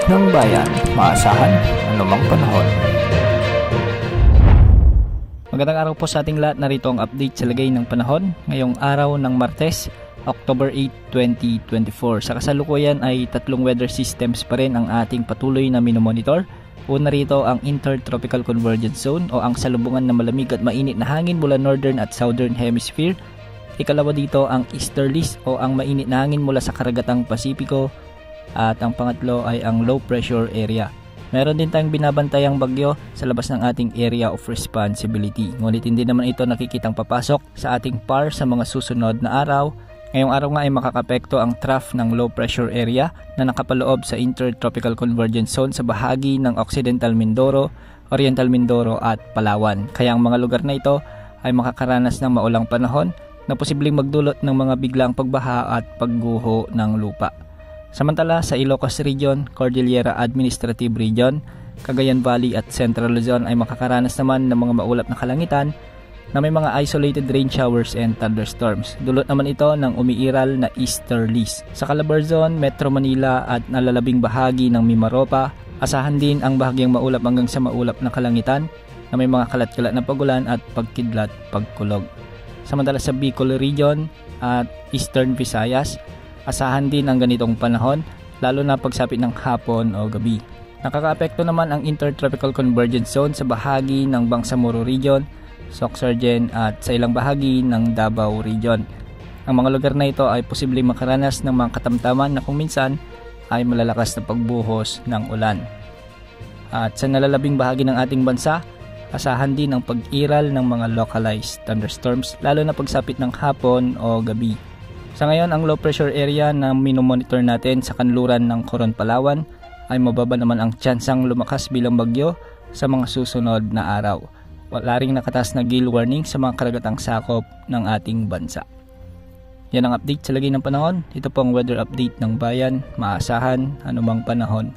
ng bayan, maasahan anumang panahon. Magandang araw po sa ating lahat. Narito ang update sa lagay ng panahon ngayong araw ng Martes, October 8, 2024. Sa kasalukuyan ay tatlong weather systems pa rin ang ating patuloy na minomonitor. Una rito ang Intertropical Convergence Zone o ang salubungan na malamig at mainit na hangin mula Northern at Southern Hemisphere. Ikalawa dito ang Easterlies o ang mainit na hangin mula sa karagatang Pasipiko. At ang pangatlo ay ang low pressure area. Meron din tayong binabantayang bagyo sa labas ng ating area of responsibility. Ngunit hindi naman ito nakikitang papasok sa ating PAR sa mga susunod na araw. Ngayong araw nga ay makakapekto ang trough ng low pressure area na nakapaloob sa Intertropical Convergence Zone sa bahagi ng Occidental Mindoro, Oriental Mindoro at Palawan. Kaya ang mga lugar na ito ay makakaranas ng maulang panahon na posibleng magdulot ng mga biglang pagbaha at pagguho ng lupa. Samantala sa Ilocos Region, Cordillera Administrative Region, Cagayan Valley at Central Luzon ay makakaranas naman ng mga maulap na kalangitan na may mga isolated rain showers and thunderstorms. Dulot naman ito ng umiiral na easterlies. Sa Calabarzon, Metro Manila at nalalabing bahagi ng Mimaropa, asahan din ang bahagyang maulap hanggang sa maulap na kalangitan na may mga kalat-kalat na pagulan at pagkidlat pagkulog. Samantala sa Bicol Region at Eastern Visayas, asahan din ang ganitong panahon lalo na pagsapit ng hapon o gabi. Nakakaapekto naman ang Intertropical Convergence Zone sa bahagi ng Bangsamoro Region, Sorsogon at sa ilang bahagi ng Davao Region. Ang mga lugar na ito ay posibleng makaranas ng mga katamtaman na kung minsan ay malalakas na pagbuhos ng ulan. At sa nalalabing bahagi ng ating bansa, asahan din ang pag-iral ng mga localized thunderstorms lalo na pagsapit ng hapon o gabi. Sa ngayon, ang low pressure area na minomonitor natin sa kanluran ng Coron, Palawan ay mababa naman ang tsansang lumakas bilang bagyo sa mga susunod na araw. Wala ring nakataas na gale warning sa mga karagatang sakop ng ating bansa. Yan ang update sa lagay ng panahon. Ito po ang weather update ng bayan, maasahan anumang panahon.